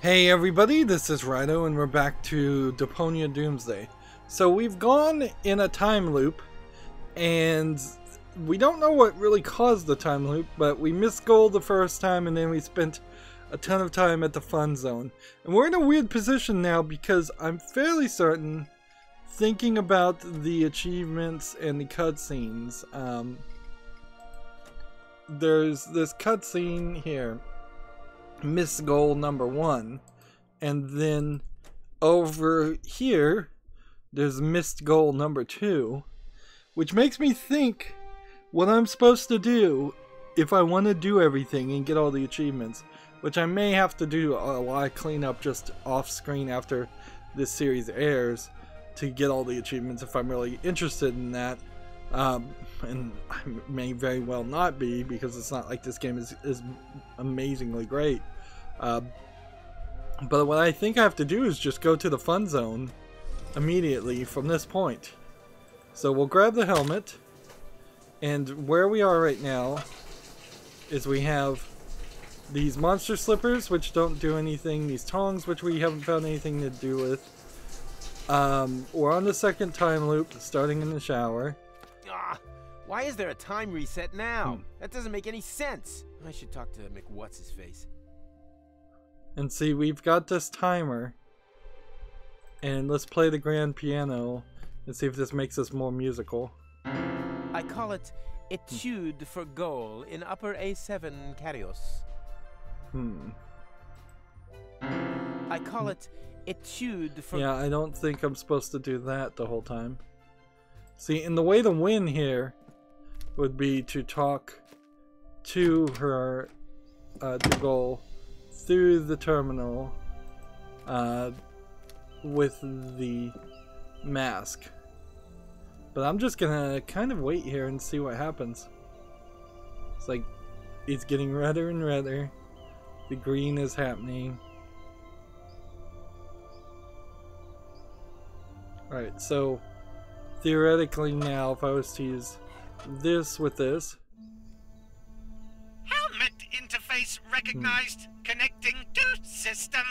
Hey everybody, this is Rydo and we're back to Deponia Doomsday. So we've gone in a time loop and we don't know what really caused the time loop, but we missed gold the first time and then we spent a ton of time at the fun zone. And we're in a weird position now because I'm fairly certain, thinking about the achievements and the cutscenes, there's this cutscene here. Missed goal number 1, and then over here there's missed goal number 2, which makes me think what I'm supposed to do if I want to do everything and get all the achievements, which I may have to do a lot of cleanup just off screen after this series airs to get all the achievements if I'm really interested in that. And I may very well not be, because it's not like this game is amazingly great. But what I think I have to do is just go to the fun zone immediately from this point. So we'll grab the helmet, and where we are right now is we have these monster slippers, which don't do anything, these tongs, which we haven't found anything to do with. We're on the second time loop, starting in the shower. Why is there a time reset now? That doesn't make any sense. I should talk to McWhat's-his-face. And see, we've got this timer. And let's play the grand piano and see if this makes us more musical. I call it Etude for Goal in upper A7 Carios. I call it Etude for... Yeah, I don't think I'm supposed to do that the whole time. See, and the way to win here would be to talk to her, the goal, through the terminal, with the mask. But I'm just gonna kind of wait here and see what happens. It's like, it's getting redder and redder. The green is happening. Alright, so theoretically now, if I was to use this with this. Helmet interface recognized. Connecting to system.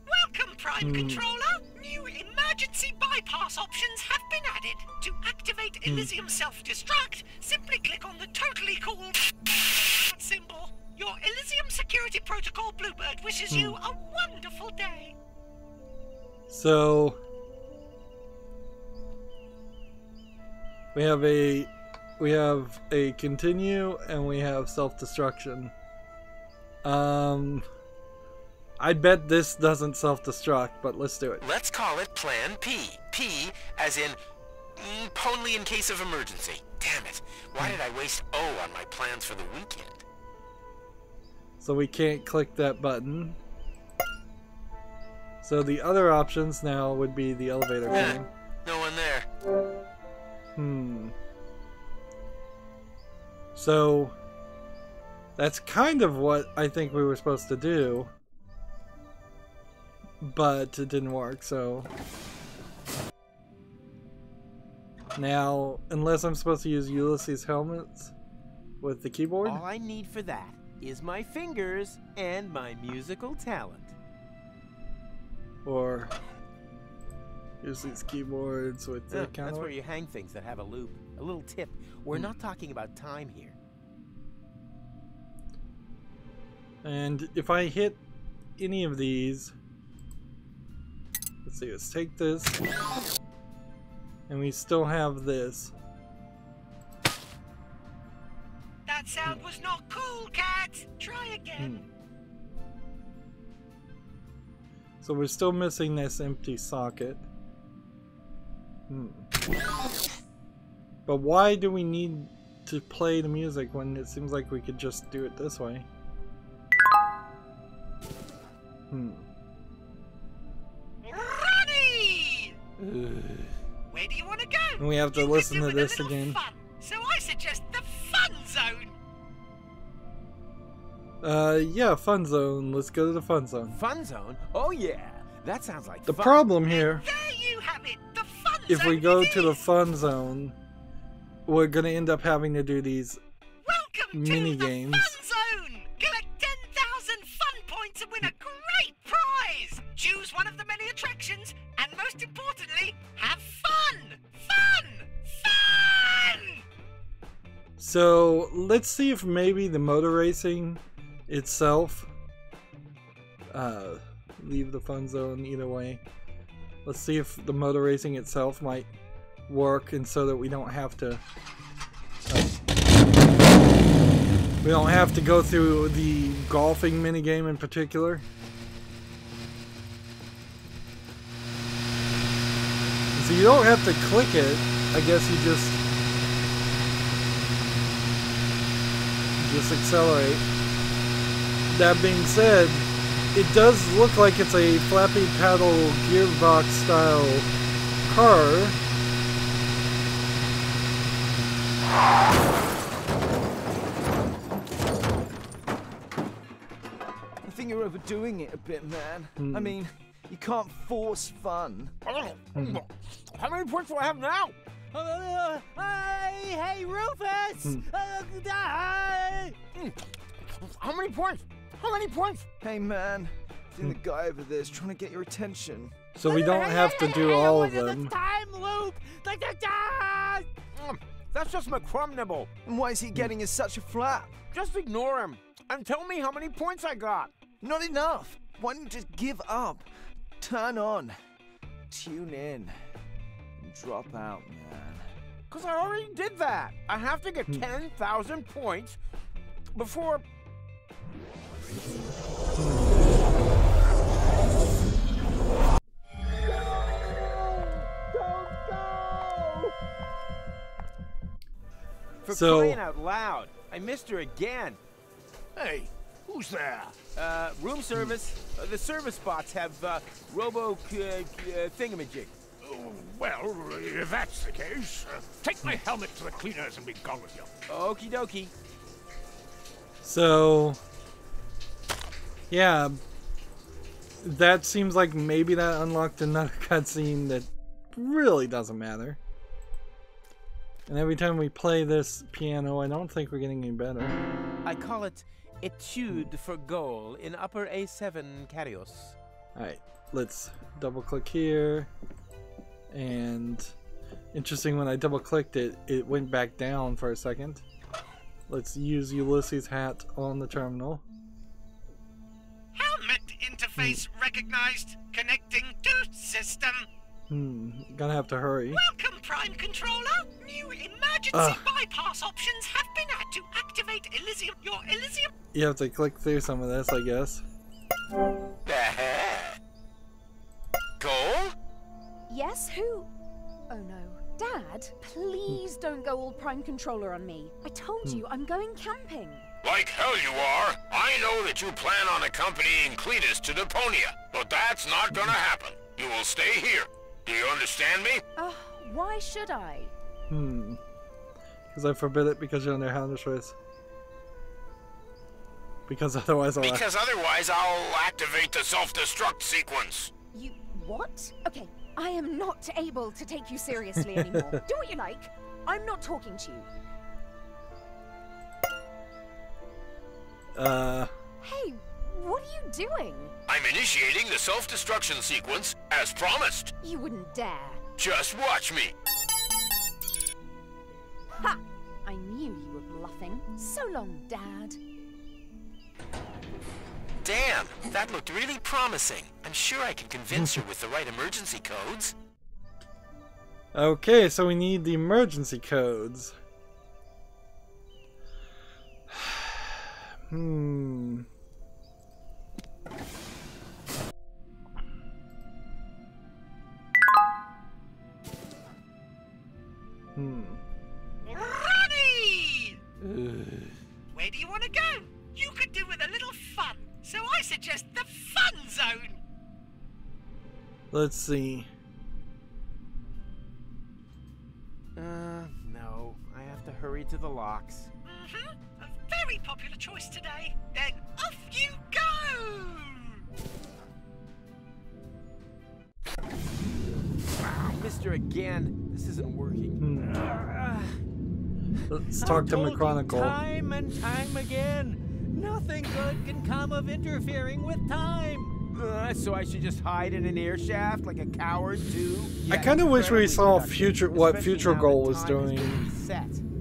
Welcome, Prime Controller. New emergency bypass options have been added. To activate Elysium self-destruct, simply click on the totally cool symbol. Your Elysium security protocol Bluebird wishes you a wonderful day. So we have a continue and we have self-destruction. I bet this doesn't self-destruct, but let's do it. Let's call it Plan P. P as in only in case of emergency. Damn it. Why did I waste O on my plans for the weekend? So we can't click that button. So the other options now would be the elevator game. No one there. So that's kind of what I think we were supposed to do, but it didn't work. So now, unless I'm supposed to use Ulysses' helmets with the keyboard, all I need for that is my fingers and my musical talent. or use these keyboards with the counter. That's where you hang things that have a loop. A little tip: we're not talking about time here. And if I hit any of these, let's see, let's take this, and we still have this. That sound was not cool, cat. Try again. So we're still missing this empty socket. But why do we need to play the music when it seems like we could just do it this way? Ronnie! Where do you want to go? And we have to listen to this again. Fun, so I suggest the fun zone. Yeah, fun zone. Let's go to the fun zone. Fun zone? Oh yeah, that sounds like The fun. problem here, There you have it. The fun if zone. we go it to the is. fun zone, we're gonna end up having to do these Welcome mini to games. the fun zone. Collect 10,000 fun points to win a great prize! Choose one of the many attractions, and most importantly, have fun! Fun! Fun! So let's see if maybe the motor racing itself, leave the fun zone either way. Let's see if the motor racing itself might work, and so that we don't have to go through the golfing minigame in particular. So you don't have to click it. I guess you just accelerate. That being said, it does look like it's a flappy paddle gearbox style car. I think you're overdoing it a bit, man. I mean, you can't force fun. How many points do I have now? Hey, Rufus! How many points? How many points? Hey, man. I think the guy over there is trying to get your attention. So we don't have to do all of them. The time loop! That's just McChronicle. And why is he getting us such a flap? Just ignore him and tell me how many points I got. Not enough. Why don't you just give up? Turn on. Tune in. And drop out, man. Because I already did that. I have to get 10,000 points before... For crying out loud, I missed her again. Hey, who's there? Room service. The service spots have robo thingamajig. Well, if that's the case, take my helmet to the cleaners and be gone with you. Okie dokie. So, yeah, that seems like maybe that unlocked another cutscene that really doesn't matter. And every time we play this piano, I don't think we're getting any better. I call it Etude for Goal in upper A7 Carios. Alright, let's double click here. And interesting, when I double clicked it, it went back down for a second. Let's use Ulysses' hat on the terminal. Helmet interface recognized. Connecting to system. Gonna have to hurry. Welcome, Prime Controller. New emergency bypass options have been added to activate Elysium. Your Elysium. You have to click through some of this, I guess. Goal? Yes, who? Oh no. Dad, please don't go all Prime Controller on me. I told you I'm going camping. Like hell you are. I know that you plan on accompanying Cletus to Deponia, but that's not gonna happen. You will stay here. Do you understand me? Why should I? Because I forbid it because you're under house arrest. Because otherwise I'll activate the self-destruct sequence. You what? Okay, I am not able to take you seriously anymore. Do what you like. I'm not talking to you. Hey, what are you doing? I'm initiating the self-destruction sequence as promised. You wouldn't dare. Just watch me. Ha! I knew you were bluffing. So long, Dad. Damn, that looked really promising. I'm sure I can convince her with the right emergency codes. Okay, so we need the emergency codes. Ronnie! Where do you want to go? You could do with a little fun, so I suggest the fun zone. Let's see. No. I have to hurry to the locks. A very popular choice today. Then off you go! Missed her again. This isn't working. Let's talk to McChronicle. Time and time again. Nothing good good can come of interfering with time? So I should just hide in an air shaft like a coward too? I kind of wish we saw what Future Goal was doing.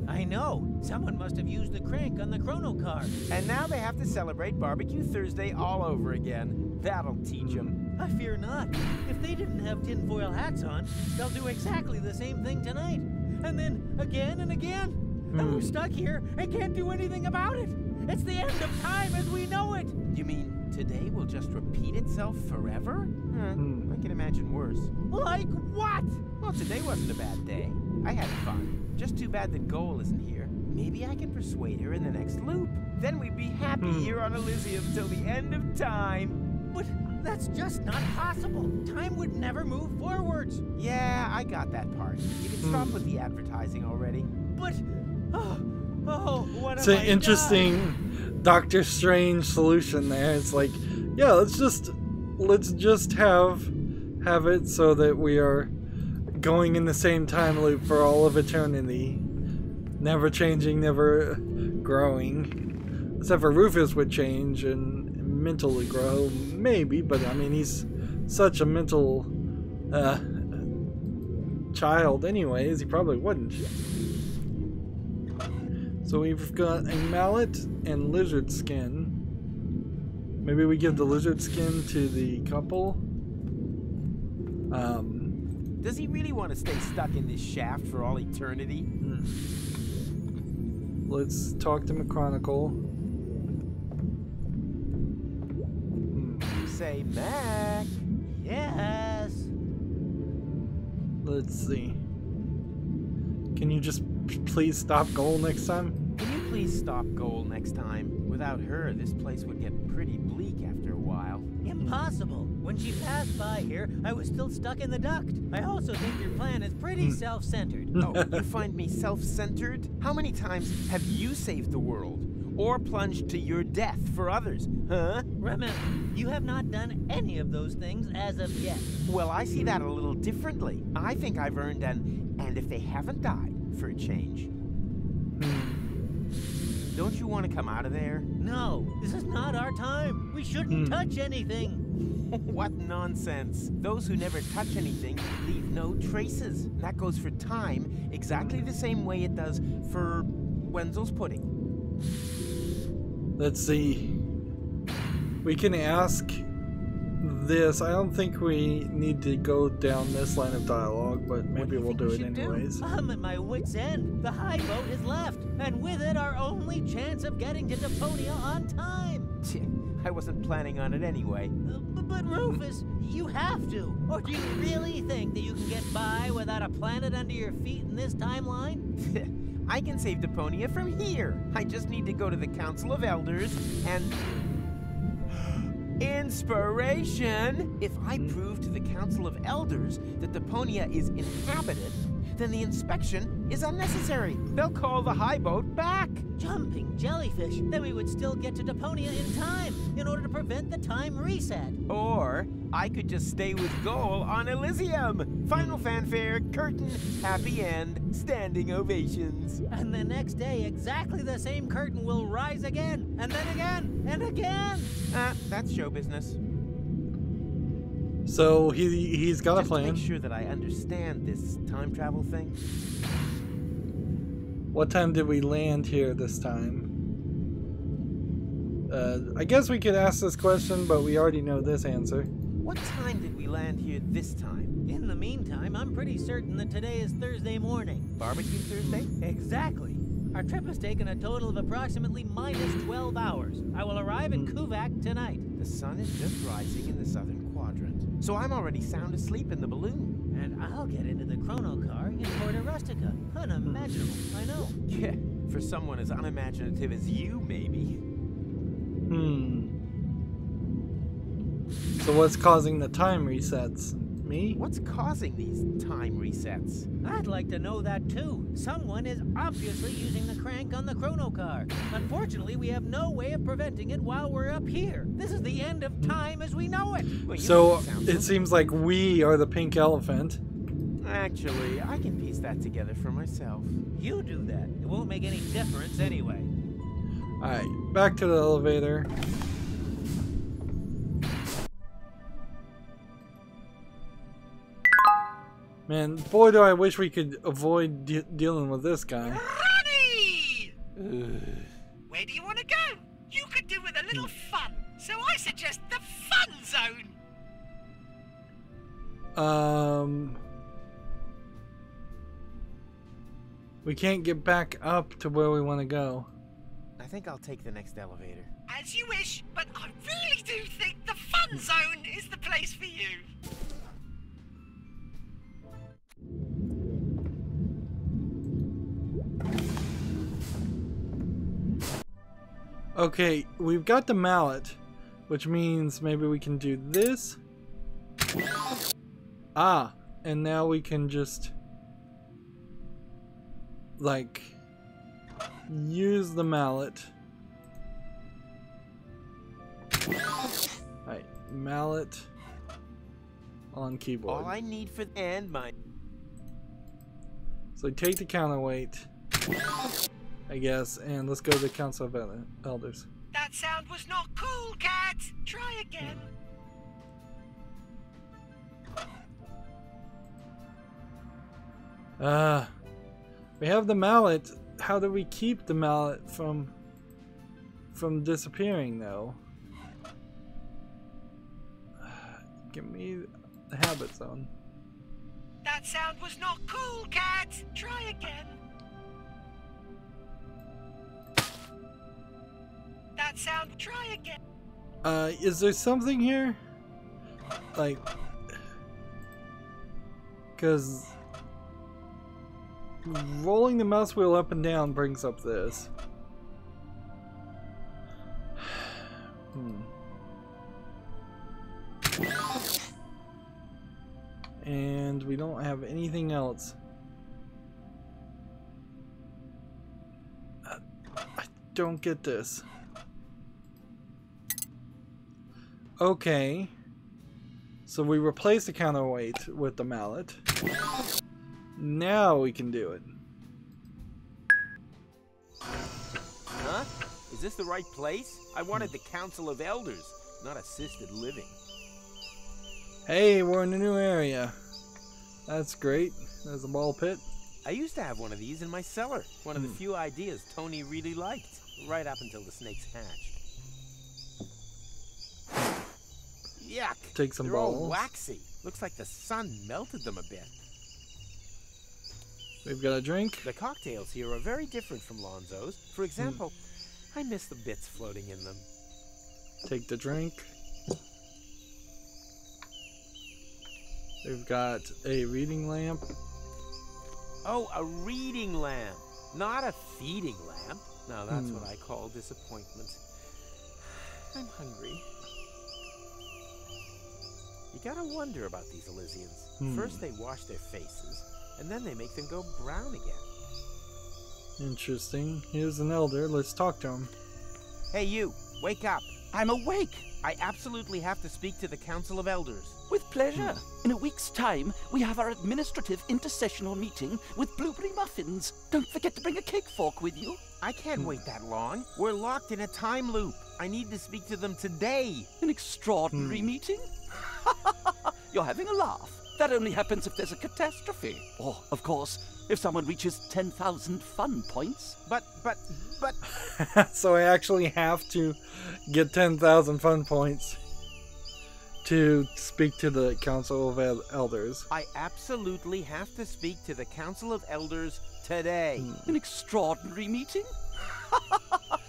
I know. Someone must have used the crank on the chrono car. And now they have to celebrate Barbecue Thursday all over again. That'll teach them. I fear not. If they didn't have tinfoil hats on, they'll do exactly the same thing tonight. And then again and again. And we're stuck here and can't do anything about it. It's the end of time as we know it. You mean today will just repeat itself forever? I can imagine worse. Like what? Well, today wasn't a bad day. I had fun. Just too bad that Goal isn't here. Maybe I can persuade her in the next loop. Then we'd be happy here on Elysium till the end of time. But that's just not possible. Time would never move forwards. Yeah, I got that part. You can stop with the advertising already. But, what It's have an I interesting Doctor Strange solution there. It's like, yeah, let's just have it so that we are going in the same time loop for all of eternity. Never changing, never growing. Except for Rufus would change and mentally grow, maybe, but I mean, he's such a mental child anyways, he probably wouldn't. So we've got a mallet and lizard skin. Maybe we give the lizard skin to the couple. Does he really want to stay stuck in this shaft for all eternity? Let's talk to McChronicle. Say, Mac. Yes. Let's see. Can you just please stop Goal next time? Can you please stop Goal next time? Without her, this place would get pretty bleak after a while. Impossible. When she passed by here, I was still stuck in the duct. I also think your plan is pretty self-centered. Oh, you find me self-centered? How many times have you saved the world? Or plunged to your death for others, huh? Remember, you have not done any of those things as of yet. Well, I see that a little differently. I think I've earned and if they haven't died, for a change. Don't you want to come out of there? No, this is not our time. We shouldn't touch anything. What nonsense. Those who never touch anything leave no traces. That goes for time exactly the same way it does for Wenzel's pudding. Let's see. We can ask this. I don't think we need to go down this line of dialogue, but maybe we'll do it anyways. I'm at my wit's end. The high boat is left, and with it our only chance of getting to Deponia on time. I wasn't planning on it anyway. But Rufus, you have to. Or do you really think that you can get by without a planet under your feet in this timeline? I can save Deponia from here. I just need to go to the Council of Elders and... Inspiration! If I prove to the Council of Elders that Deponia is inhabited, then the inspection is unnecessary. They'll call the high boat back. Jumping jellyfish. Then we would still get to Deponia in time, in order to prevent the time reset. Or I could just stay with Goal on Elysium. Final fanfare, curtain, happy end, standing ovations. And the next day, exactly the same curtain will rise again, and then again, and again. That's show business. So he's got a plan. To make sure that I understand this time travel thing. What time did we land here this time? I guess we could ask this question, but we already know this answer. What time did we land here this time? In the meantime, I'm pretty certain that today is Thursday morning. Barbecue Thursday? Exactly. Our trip has taken a total of approximately minus 12 hours. I will arrive in Kuvak tonight. The sun is just rising in the southern quadrant, so I'm already sound asleep in the balloon. And I'll get into the chrono car in Porta Rustica. Unimaginable, I know. Yeah, for someone as unimaginative as you, maybe. So what's causing the time resets? Me? What's causing these time resets? I'd like to know that too. Someone is obviously using the crank on the chrono car. Unfortunately, we have no way of preventing it while we're up here. This is the end of time as we know it. Well, so it seems like we are the pink elephant. Actually, I can piece that together for myself. You do that. It won't make any difference anyway. Alright, back to the elevator. Man, boy do I wish we could avoid dealing with this guy. Ronnie! Where do you want to go? You could do with a little fun, so I suggest the fun zone. We can't get back up to where we want to go. I think I'll take the next elevator. As you wish, but I really do think the fun zone is the place for you. Okay, we've got the mallet, which means maybe we can do this. Ah, and now we can just like use the mallet. Alright, mallet on keyboard. All I need for and my. So take the counterweight, I guess, and let's go to the Council of Elders. That sound was not cool, cat. Try again. We have the mallet. How do we keep the mallet from disappearing, though? Give me the habit zone. That sound was not cool, cat. Try again. That sound. Try again. Is there something here? Like, because rolling the mouse wheel up and down brings up this. And we don't have anything else. I don't get this. Okay. So we replace the counterweight with the mallet. Now we can do it. Huh? Is this the right place? I wanted the Council of Elders, not assisted living. Hey, we're in a new area. That's great. There's a ball pit. I used to have one of these in my cellar. One of the few ideas Tony really liked. Right up until the snakes hatched. Yuck! Take some They're balls. all waxy. Looks like the sun melted them a bit. We've got a drink. The cocktails here are very different from Lonzo's. For example, I miss the bits floating in them. Take the drink. We've got a reading lamp. Oh, a reading lamp, not a feeding lamp. Now that's what I call disappointment. I'm hungry. You gotta wonder about these Elysians. First they wash their faces, and then they make them go brown again. Interesting. Here's an elder. Let's talk to him. Hey you, wake up. I'm awake. I absolutely have to speak to the Council of Elders. With pleasure. In a week's time, we have our administrative intersessional meeting with blueberry muffins. Don't forget to bring a cake fork with you. I can't wait that long. We're locked in a time loop. I need to speak to them today. An extraordinary meeting? You're having a laugh. That only happens if there's a catastrophe. Or, of course, if someone reaches 10,000 fun points. But... So I actually have to get 10,000 fun points to speak to the Council of Elders. I absolutely have to speak to the Council of Elders today. An extraordinary meeting?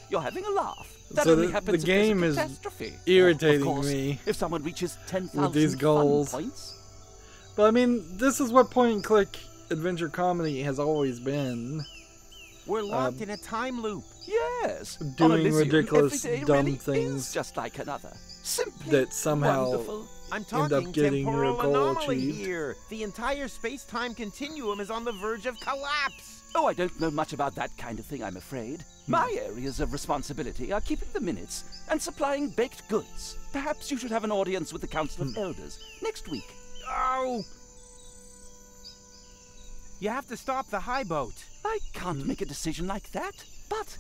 You're having a laugh. That So only the happens game if there's a is catastrophe. irritating Or, of course, me if someone reaches 10,000 with these goals. fun points. But I mean, this is what point and click adventure comedy has always been. We're locked in a time loop. Yes. Doing on Elysium, ridiculous, every day dumb really things is just like another. Simply that somehow wonderful. I'm end talking up getting your temporal goal anomaly achieved. here. The entire space-time continuum is on the verge of collapse. Oh, I don't know much about that kind of thing, I'm afraid. My areas of responsibility are keeping the minutes and supplying baked goods. Perhaps you should have an audience with the Council of Elders next week. Oh! You have to stop the high boat. I can't make a decision like that, but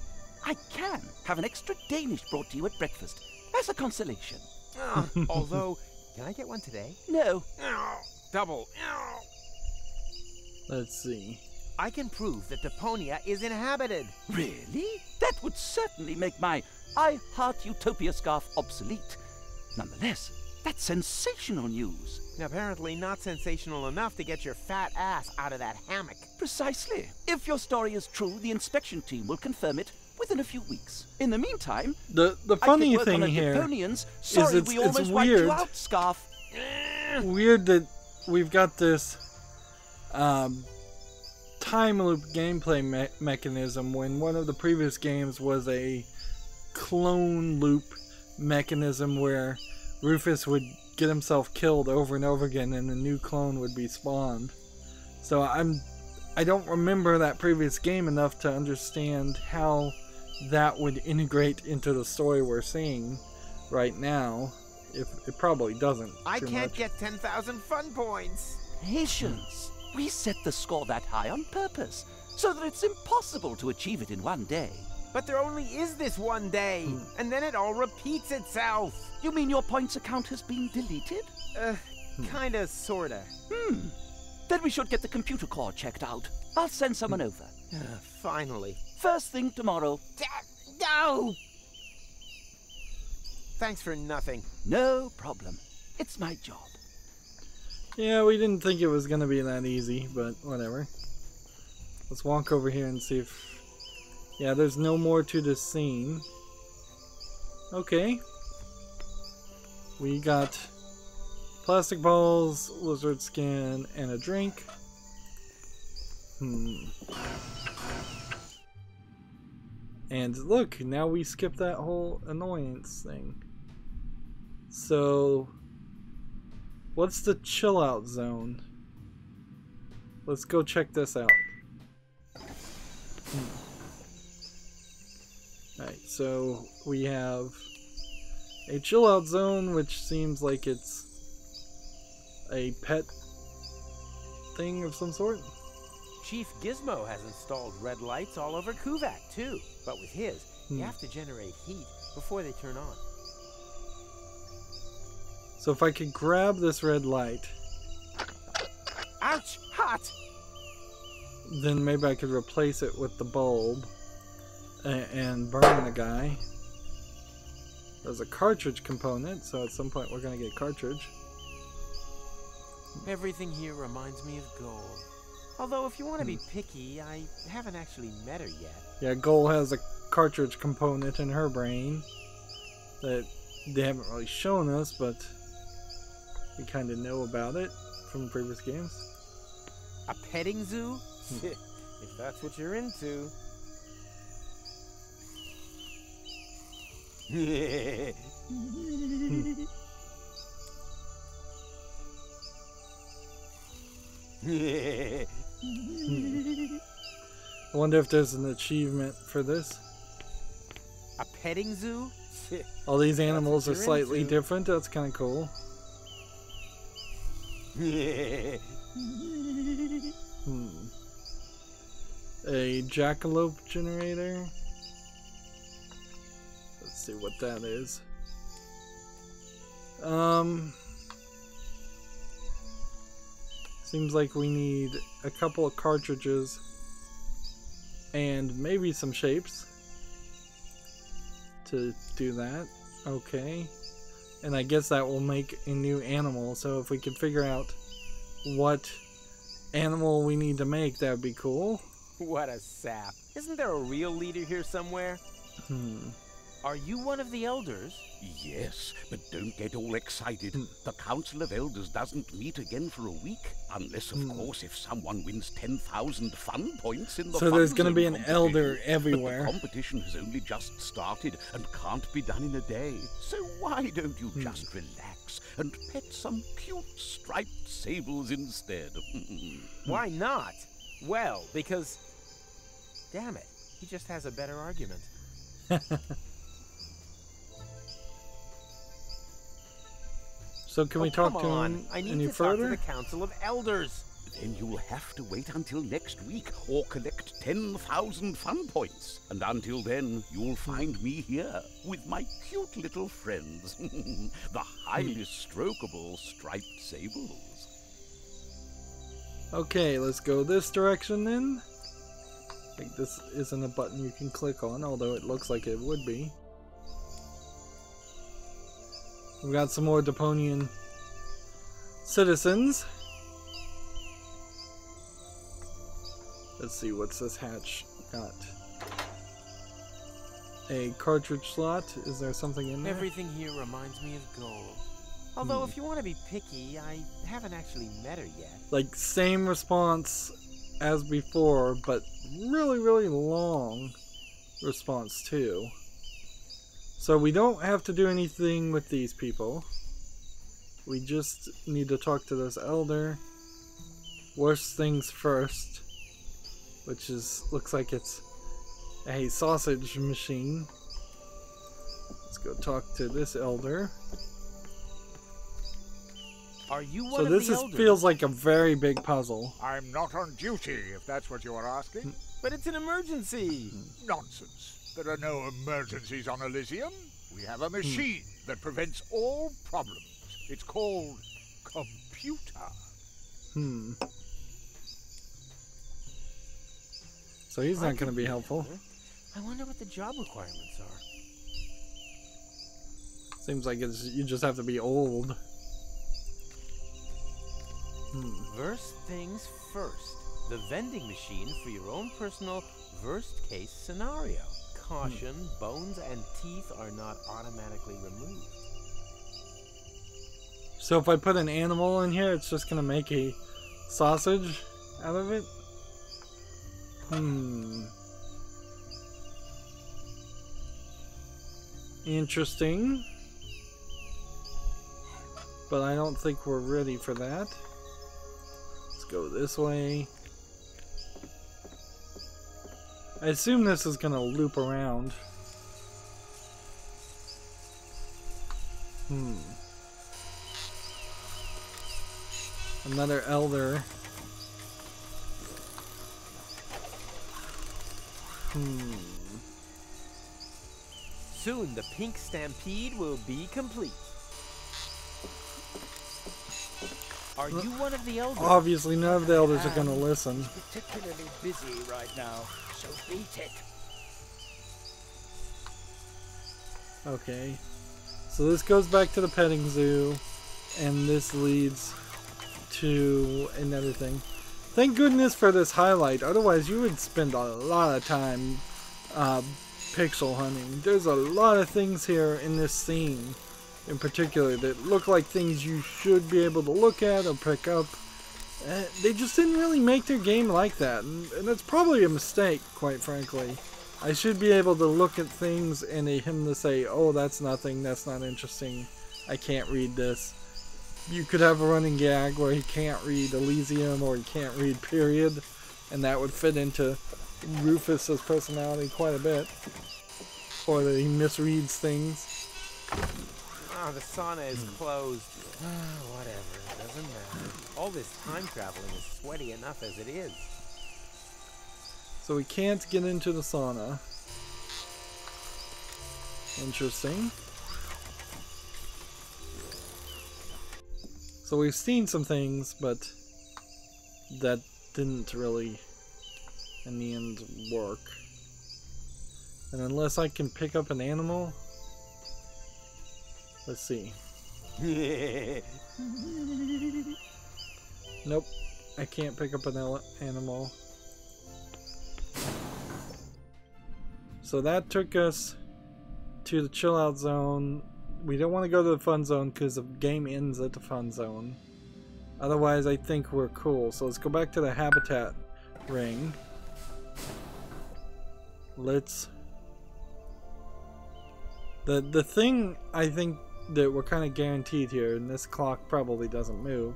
I can have an extra Danish brought to you at breakfast, as a consolation. Although, can I get one today? No. Double. Let's see. I can prove that Deponia is inhabited. Really? That would certainly make my I Heart Utopia scarf obsolete. Nonetheless, that's sensational news. Apparently not sensational enough to get your fat ass out of that hammock. Precisely. If your story is true, the inspection team will confirm it within a few weeks. In the meantime, The funny thing here Deponian's is sorry it's we almost wiped weird. you out scarf. Weird that we've got this time loop gameplay mechanism when one of the previous games was a clone loop mechanism where Rufus would get himself killed over and over again and a new clone would be spawned. So I don't remember that previous game enough to understand how that would integrate into the story we're seeing right now. If it probably doesn't. I too can't much. get 10,000 fun points. Patience. We set the score that high on purpose, so that it's impossible to achieve it in one day. But there only is this one day, and then it all repeats itself. You mean your points account has been deleted? Kinda, sorta. Then we should get the computer core checked out. I'll send someone over. Finally. First thing tomorrow. No! Thanks for nothing. No problem. It's my job. Yeah, we didn't think it was going to be that easy, but whatever. Let's walk over here and see if... Yeah, there's no more to this scene. Okay. We got plastic balls, lizard skin, and a drink. And look, now we skip that whole annoyance thing. So... what's the chill out zone? Let's go check this out. Alright, so we have a chill out zone, which seems like it's a pet thing of some sort. Chief Gizmo has installed red lights all over Kuvak, too. But with his, you have to generate heat before they turn on. So if I could grab this red light, Ouch! Hot! then maybe I could replace it with the bulb and burn the guy. There's a cartridge component, so at some point we're going to get cartridge. Everything here reminds me of Gold. Although if you want to be picky, I haven't actually met her yet. Yeah, Goal has a cartridge component in her brain that they haven't really shown us, but we kind of know about it from previous games. A petting zoo? If that's what you're into. I wonder if there's an achievement for this. A petting zoo? All these animals are you're slightly into. different. That's kind of cool. A jackalope generator. Let's see what that is. Seems like we need a couple of cartridges and maybe some shapes to do that. Okay. And I guess that will make a new animal. So if we can figure out what animal we need to make, that would be cool. What a sap. Isn't there a real leader here somewhere? Are you one of the elders? Yes, but don't get all excited. The Council of Elders doesn't meet again for a week. Unless, of course, if someone wins 10,000 fun points in the So there's going to be an elder everywhere. But the competition has only just started and can't be done in a day. So why don't you just relax and pet some cute striped sables instead? Why not? Well, because... damn it, he just has a better argument. So can we talk to come on. him I need any to further? talk to the Council of Elders. Then you'll have to wait until next week or collect 10,000 fun points. And until then, you'll find me here with my cute little friends, the highly strokeable striped sables. Okay, let's go this direction then. I think this isn't a button you can click on, although it looks like it would be. We've got some more Deponian citizens. Let's see, what's this hatch got? A cartridge slot? Is there something in there? Everything here reminds me of gold. Although, if you want to be picky, I haven't actually met her yet. Like, same response as before, but really, really long response too. So we don't have to do anything with these people. We just need to talk to this elder. Worst things first. Which is, looks like it's a sausage machine. Let's go talk to this elder. Are you one so of this the is, elders? feels like a very big puzzle. I'm not on duty, if that's what you are asking. But it's an emergency. Nonsense. There are no emergencies on Elysium. We have a machine that prevents all problems. It's called computer. So he's not going to be helpful. I wonder what the job requirements are. Seems like you just have to be old. First things first. The vending machine for your own personal worst case scenario. Caution, bones and teeth are not automatically removed. So if I put an animal in here, it's just going to make a sausage out of it? Interesting. But I don't think we're ready for that. Let's go this way. I assume this is gonna loop around. Another elder. Soon the pink stampede will be complete. Are you one of the elders? Obviously none of the elders are gonna listen. Particularly busy right now, so beat it. Okay. So this goes back to the petting zoo, and this leads to another thing. Thank goodness for this highlight, otherwise you would spend a lot of time pixel hunting. There's a lot of things here in this scene in particular that look like things you should be able to look at or pick up. They just didn't really make their game like that, and that's probably a mistake, quite frankly. I should be able to look at things and him to say, oh, that's nothing, that's not interesting, I can't read this. You could have a running gag where he can't read Elysium or he can't read period, and that would fit into Rufus's personality quite a bit. Or that he misreads things. Oh, the sauna is closed. Whatever, it doesn't matter. All this time traveling is sweaty enough as it is. So we can't get into the sauna. Interesting. So we've seen some things, but that didn't really, in the end, work. And unless I can pick up an animal, let's see. Nope, I can't pick up an animal. So that took us to the chill out zone. We don't want to go to the fun zone because the game ends at the fun zone. Otherwise, I think we're cool. So let's go back to the habitat ring. Let's... The thing I think that we're kind of guaranteed here, and this clock probably doesn't move,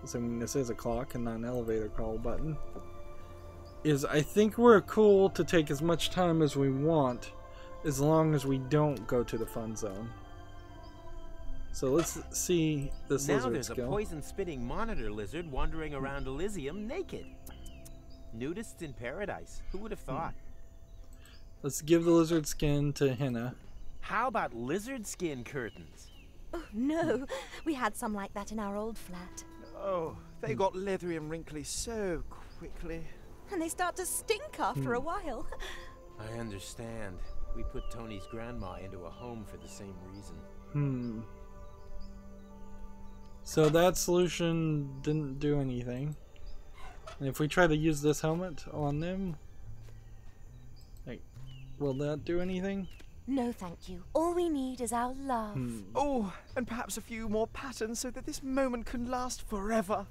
assuming this is a clock and not an elevator call button, is I think we're cool to take as much time as we want as long as we don't go to the fun zone. So let's see this Now lizard there's a skill. poison-spitting monitor lizard wandering around Elysium naked. Nudists in paradise. Who would have thought? Let's give the lizard skin to Henna. How about lizard skin curtains? Oh, no. We had some like that in our old flat. Oh, they got leathery and wrinkly so quickly. And they start to stink after a while. I understand. We put Tony's grandma into a home for the same reason. So that solution didn't do anything. And if we try to use this helmet on them, like, will that do anything? No, thank you. All we need is our love. Oh, and perhaps a few more patterns so that this moment can last forever.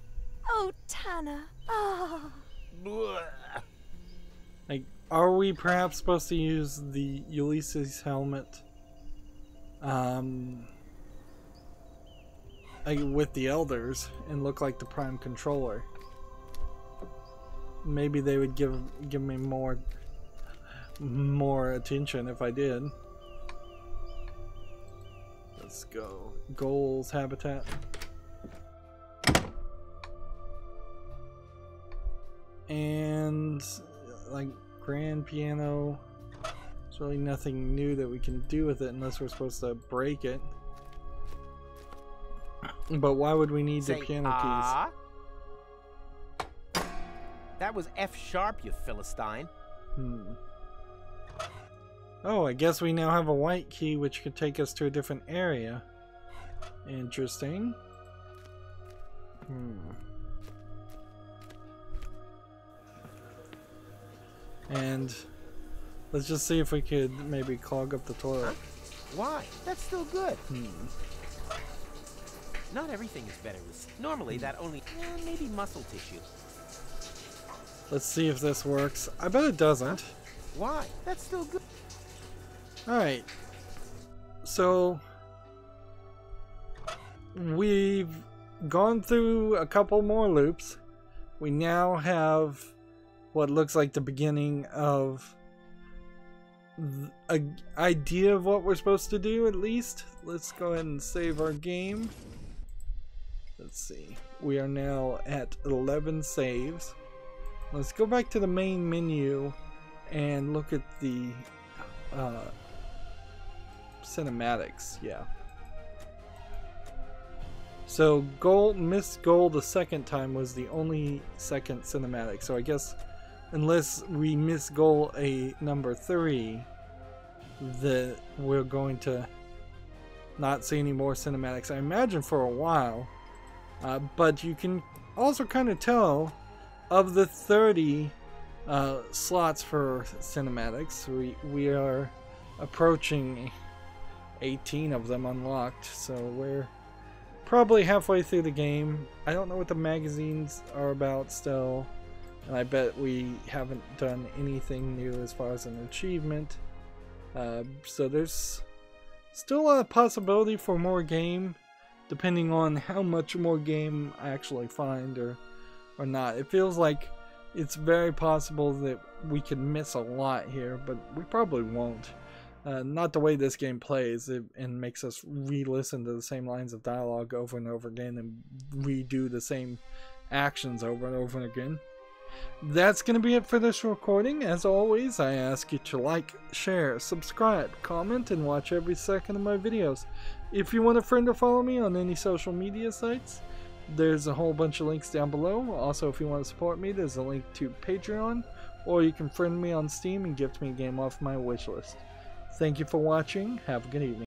Oh, Tanner. Ah. Like, are we perhaps supposed to use the Ulysses helmet with the elders and look like the prime controller? Maybe they would give me more attention if I did. Let's go. Goals, habitat. And like grand piano. There's really nothing new that we can do with it unless we're supposed to break it. But why would we need the piano keys? That was F sharp, you Philistine. Oh, I guess we now have a white key which could take us to a different area. Interesting. And let's just see if we could maybe clog up the toilet. Why? That's still good. Not everything is better with... Normally that only... maybe muscle tissue. Let's see if this works. I bet it doesn't. Why? That's still good. Alright. So... we've gone through a couple more loops. We now have what looks like the beginning of an idea of what we're supposed to do, at least. Let's go ahead and save our game. Let's see. We are now at 11 saves. Let's go back to the main menu and look at the cinematics. Yeah. So missed goal the second time was the only second cinematic. So I guess unless we miss goal a number 3, that we're going to not see any more cinematics. I imagine for a while. But you can also kind of tell of the 30 slots for cinematics, we are approaching 18 of them unlocked, so we're probably halfway through the game. I don't know what the magazines are about still, and I bet we haven't done anything new as far as an achievement. So there's still a lot of possibility for more game, depending on how much more game I actually find or not. It feels like it's very possible that we could miss a lot here, but we probably won't. Not the way this game plays and makes us re-listen to the same lines of dialogue over and over again and redo the same actions over and over again. That's going to be it for this recording. As always, I ask you to like, share, subscribe, comment, and watch every second of my videos. If you want a friend to follow me on any social media sites, there's a whole bunch of links down below. Also, if you want to support me, there's a link to Patreon, or you can friend me on Steam and gift me a game off my wishlist. Thank you for watching. Have a good evening.